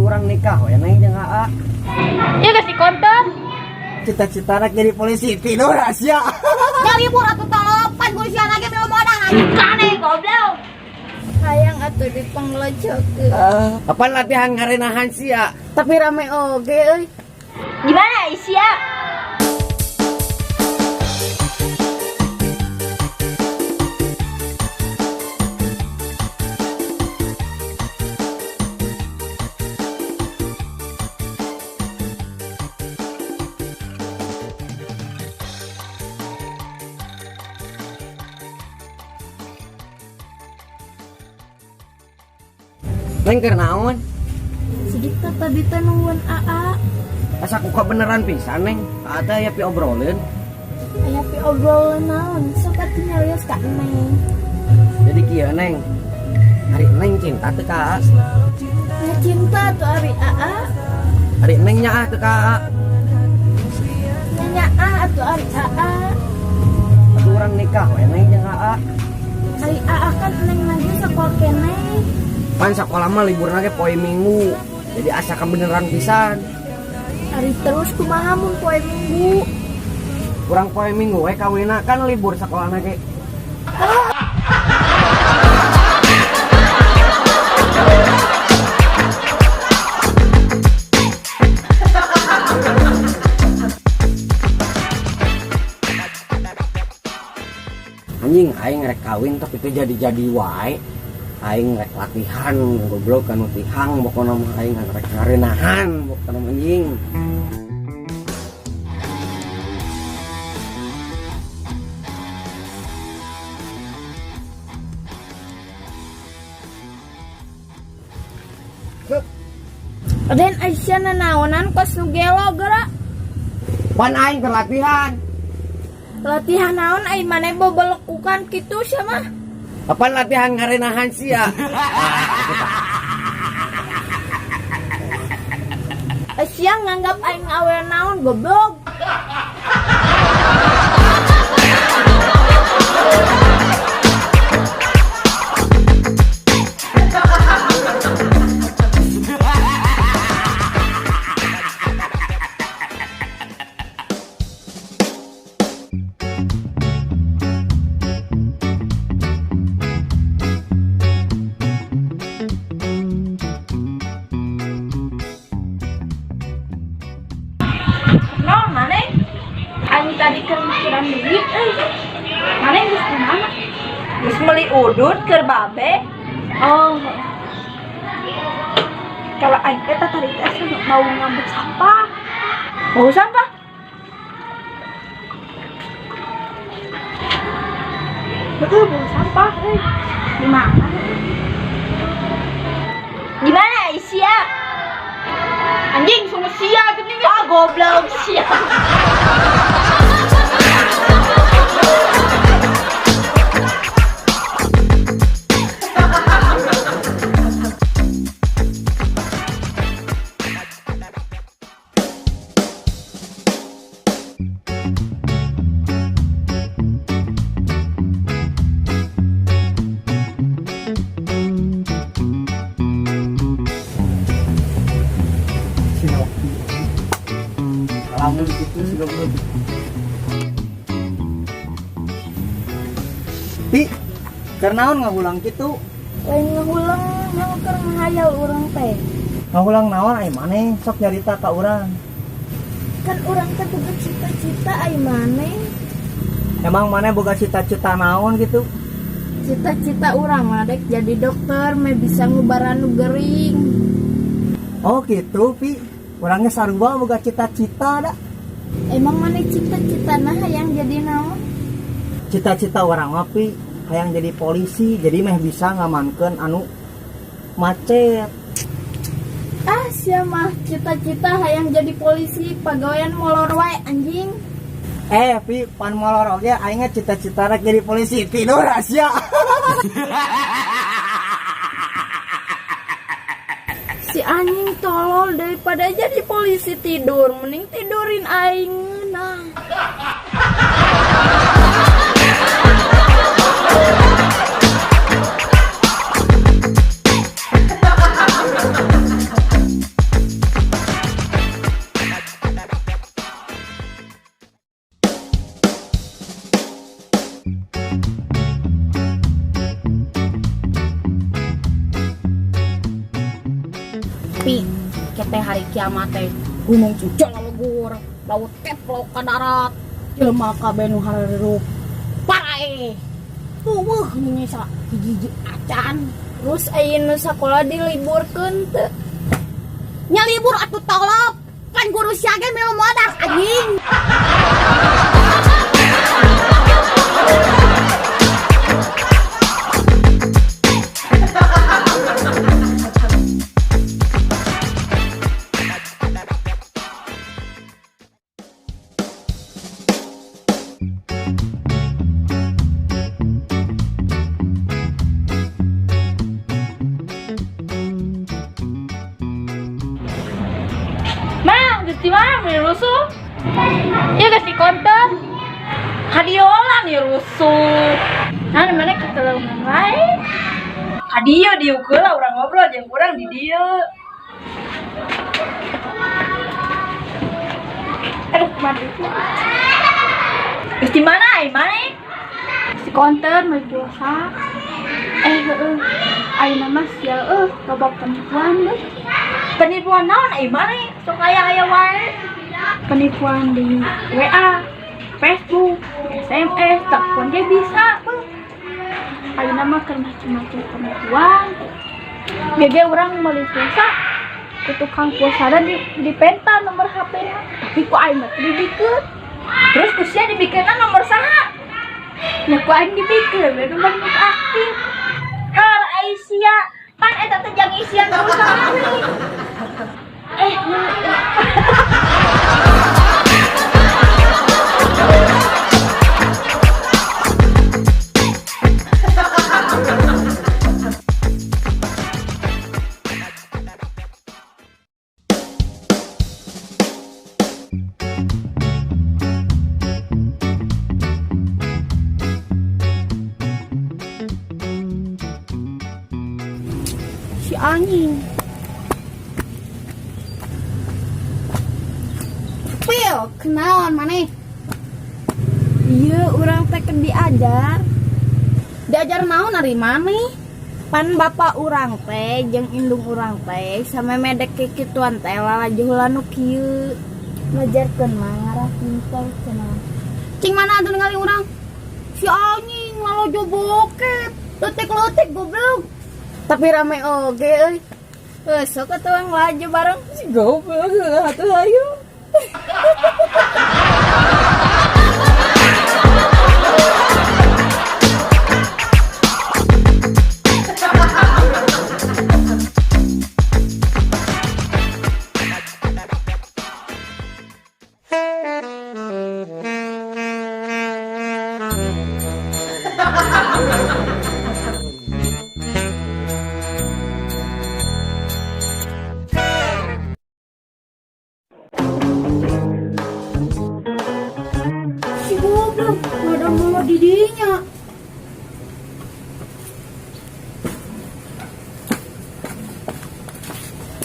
orang nikah we neng jeung AA. Iya kasih konten. Cita-cita anak jadi polisi tidur rahasia. Nyari libur atuh telepan polisi anaknya belum modal anjing kane goblok. Hayang atuh dipanglojokeun. Kapan latihan ngarenahan sia? Tapi rame oge euy. Gimana Isya? Neng keur naon? Sedikit tadi teh nungguan AA. Asa kuka beneran pisan neng. Ada ya pi obrolin. Aya pi obrolan naon? Sok atuh nyarios ka Neng. Jadi kieu neng. Hari neng cinta teu ka AA. Ya cinta tuh ari AA. Hari neng nyaah teu ka AA. Nanya atuh ari AA. Atuh urang nikah we neng jeung AA. Ari AA kan Neng lagi sekolah keneh. Pan sekolah mah liburna ge poe Minggu. Jadi asa ka beneran pisan. Ari terus kumaha mun poe Minggu? Kurang poe Minggu we kawina kan libur sekolahna ge. Anjing aing rek kawin tapi teu jadi-jadi wae. Aing rek latihan goblok anu tihang pokona mah aing rek ngarenahan pokona anjing. Aden Aisyah nanaonan kos nu gelo geura. Pan aing keur latihan. Latihan naon ai maneh bobelekukan kitu sia mah. Kapan latihan ngarenahan sia? Aisyah nganggap aing awewe naon goblok. Naon maneh? Aing tadi kepikiran duit Maneh geus kumaha? Geus meuli udud keur babe. Oh. Kalau aing teh tadi teh mau ngambil sampah. Mau sampah? Betul, mau sampah euy. Di mana? Gimana Isya? Anjing sungguh sia geuning Goblok sia. Lamun kitu si goblok. Pi, keur naon ngahulang kitu? Lain ngahulang yang keur ngahayal urang teh. Ngahulang naon ai maneh sok nyarita ka urang. Kan urang teh boga cita-cita ai maneh. Emang maneh boga cita-cita naon gitu? Cita-cita urang mah dek jadi dokter mah bisa ngubaran nu gering. Oh gitu Pi. Orangnya sarua boga cita-cita dah. Emang maneh cita-cita nah hayang jadi naon? Cita-cita orang Pi hayang jadi polisi, jadi meh bisa ngamankeun anu macet. Ah sia mah cita-cita hayang jadi polisi pagawean molor wae anjing. Pi pan molor oge aing cita-cita rek jadi polisi tidur rahasia. Si anjing tolol daripada jadi polisi tidur mending tidurin aing nah. Tapi kita hari kiamat teh gunung cucol legur, laut keplok ke darat, jelema kabeh nu harerup parae. Nya sa hiji acan. Terus ayeuna sakola diliburkeun teu? Nya libur atuh tolop. Kan guru siage meuh modas anjing. Di mana nih rusuh? Iya kasih konten. Hadiola nih rusuh. Nah, di mana ketelaungan lain? Hadio diukur lah orang ngobrol jeung kurang di dia. Aduh, mati. Di mana ai mana? Si konten mau puasa. Ayeuna mah sial coba penipuan deh. Penipuan naon ai mana? Sok aya wae. Penipuan di WA, Facebook, SMS, telepon ge bisa. Ayeuna mah keur macam-macam penipuan. Gege urang meuli pulsa, ku tukang pulsa di penta nomor HP-na. Tapi ku aing mah dibikeun. Terus ku sia dibikeunna nomor saha? Ya ku aing dibikeun nomor aktif. Aisyah, pan eta teh jang isian perusahaan. Si anjing. Pil, kenaon maneh? Iya, urang teh keur diajar. Diajar naon ari maneh? Pan bapak urang teh jeung indung urang teh samemedek kikituan teh lalajuhula nu kieu. Ngajarkeun mah ngarah pintar cenah. Cing mana atuh ningali urang? Si anjing lalojo boket. Letek-letek goblok. Tapi rame oge euy. Sok atuh laju bareng si goblok atuh ayo. Si goblok, ada mulu didinya.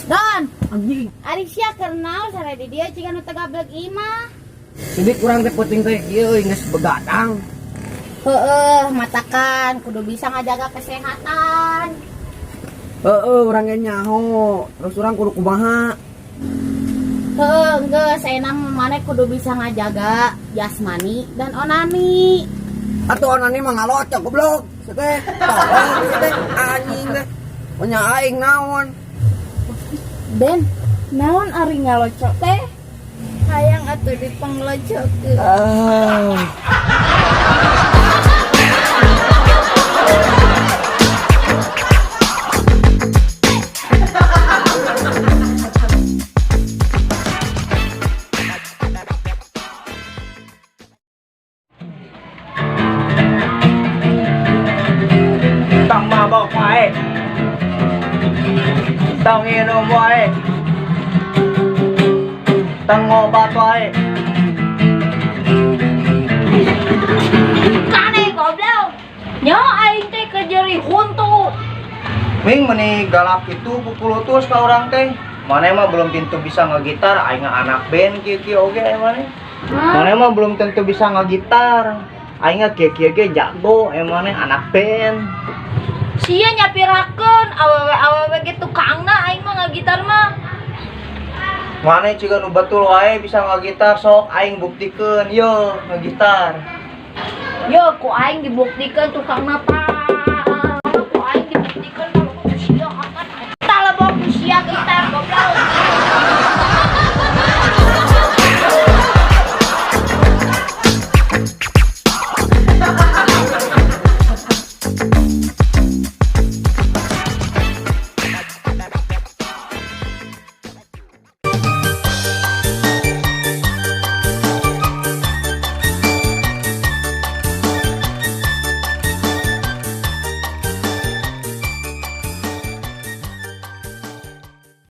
Don, Anjing, ari sia kenal sare di dia ciga nu tegablek imah. jadi kurang teh penting teh kieu geus begadang. Matakan kudu bisa ngajaga kesehatan. Urang ge nyaho, terus urang kudu kumaha? Geus enang maneh kudu bisa ngajaga jasmani dan onani. Atuh onani mah ngalocok goblok. Teh, tolong teh anjing teh. Punya aing naon? Den, naon ari ngalocok teh? Hayang atuh dipanglocokeun. Tang mabok wae. Tang minum wae. Tang ngobat wae. Kane goblok. Nyo aing teh kejeri huntu. Ming meni galak itu pukulutus ka urang teh. Mana mah belum tentu bisa ngagitar, aing anak band kieu-kieu oge mana. Mana mah belum tentu bisa ngagitar. Aing kieu-kieu ge jago, mana anak band. Sia nyapirakeun awewe-awewe ge tukangna aing mah ngagitar mah. Mana juga nu betul wae bisa ngagitar sok aing buktikeun yo ngagitar. Yo ku aing dibuktikan tukang nata